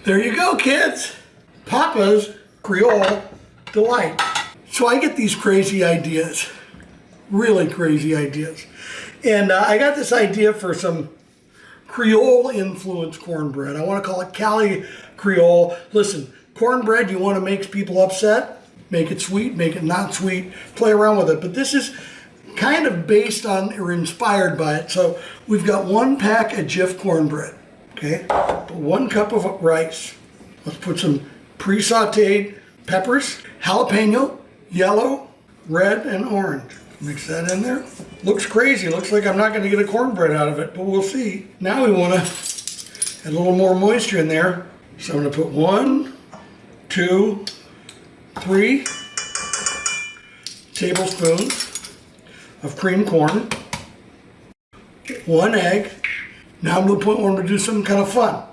There you go, kids. Papa's Creole Delight. So I get these crazy ideas, really crazy ideas. And I got this idea for some Creole influenced cornbread. I want to call it Cali Creole. Listen, cornbread, you want to make people upset? Make it sweet, make it not sweet, play around with it. But this is kind of based on or inspired by it. So we've got 1 pack of Jif cornbread, okay? 1 cup of rice. Let's put some pre-sauteed peppers, jalapeno, yellow, red, and orange. Mix that in there. Looks crazy. Looks like I'm not going to get a cornbread out of it, but we'll see. Now we want to add a little more moisture in there. So I'm going to put 1, 2, 3 tablespoons of creamed corn, 1 egg. Now I'm going to do something kind of fun.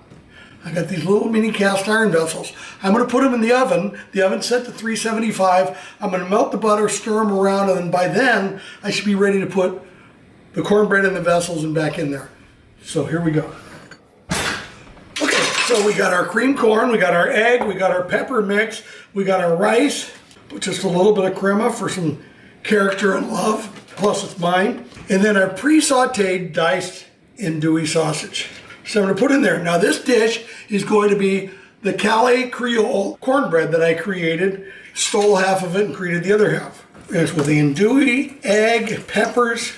I got these little mini cast iron vessels. I'm going to put them in the oven. The oven's set to 375. I'm going to melt the butter, stir them around, and then by then I should be ready to put the cornbread in the vessels and back in there. So here we go. Okay, so we got our creamed corn, we got our egg, we got our pepper mix, we got our rice, with just a little bit of crema for some character and love, plus it's mine. And then our pre-sauteed diced andouille sausage. So I'm going to put in there. Now this dish is going to be the Cali Creole cornbread that I created, stole half of it and created the other half. And it's with the andouille, egg, peppers,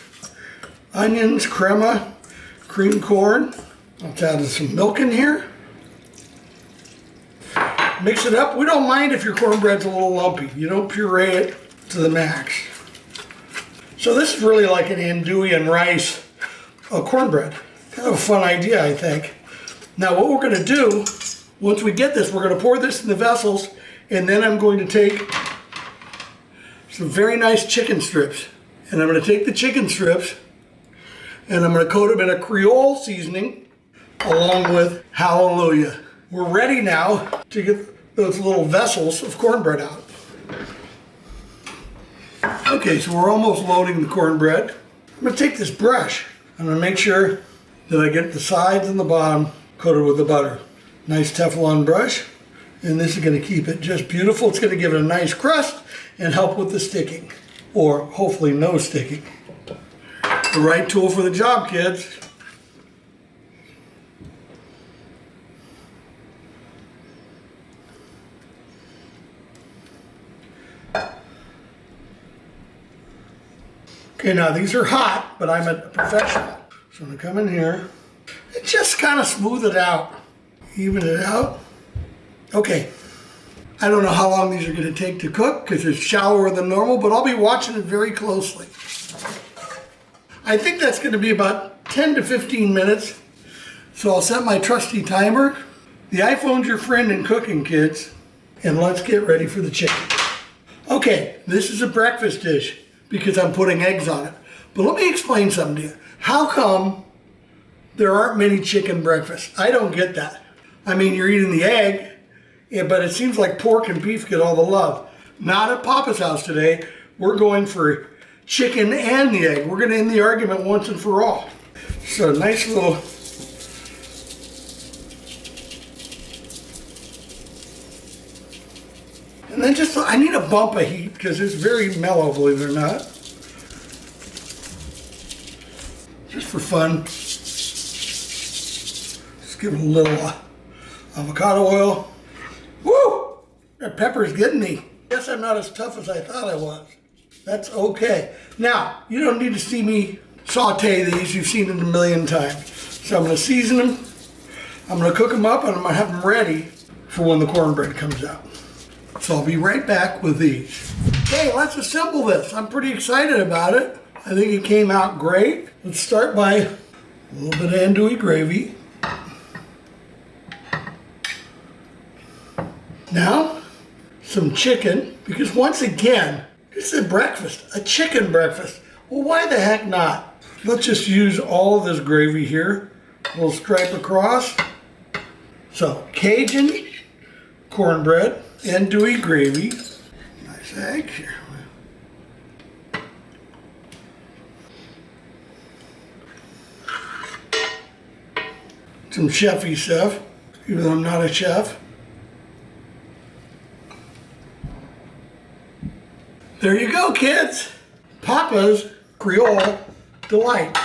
onions, crema, creamed corn. Let's add some milk in here. Mix it up. We don't mind if your cornbread's a little lumpy. You don't puree it to the max. So this is really like an andouille and rice cornbread. Kind of a fun idea, I think. Now what we're going to do, once we get this, we're going to pour this in the vessels, and then I'm going to take some very nice chicken strips. And I'm going to take the chicken strips, and I'm going to coat them in a Creole seasoning, along with hallelujah. We're ready now to get those little vessels of cornbread out. Okay, so we're almost loading the cornbread. I'm going to take this brush. I'm going to make sure that I get the sides and the bottom coated with the butter. Nice Teflon brush, and this is going to keep it just beautiful. It's going to give it a nice crust and help with the sticking, or hopefully no sticking. The right tool for the job, kids. Okay, now these are hot, but I'm a professional. So I'm going to come in here and just kind of smooth it out, even it out. Okay, I don't know how long these are going to take to cook because it's shallower than normal, but I'll be watching it very closely. I think that's going to be about 10 to 15 minutes. So I'll set my trusty timer. The iPhone's your friend in cooking, kids. And let's get ready for the chicken. Okay, this is a breakfast dish because I'm putting eggs on it. But let me explain something to you. How come there aren't many chicken breakfasts? I don't get that. I mean, you're eating the egg, but it seems like pork and beef get all the love. Not at Papa's house today. We're going for chicken and the egg. We're going to end the argument once and for all. So nice little... And then just, I need a bump of heat because it's very mellow, believe it or not. Just for fun. Just give it a little avocado oil. Woo! That pepper's getting me. Guess I'm not as tough as I thought I was. That's okay. Now, you don't need to see me saute these. You've seen it a million times. So I'm going to season them. I'm going to cook them up, and I'm going to have them ready for when the cornbread comes out. So I'll be right back with these. Okay, let's assemble this. I'm pretty excited about it. I think it came out great. Let's start by a little bit of andouille gravy. Now, some chicken, because once again, this is a breakfast, a chicken breakfast. Well, why the heck not? Let's just use all of this gravy here. A little stripe across. So, Cajun cornbread, andouille gravy, nice egg here. Some chefy stuff. even though I'm not a chef. There you go, kids. Papa's Creole Delight.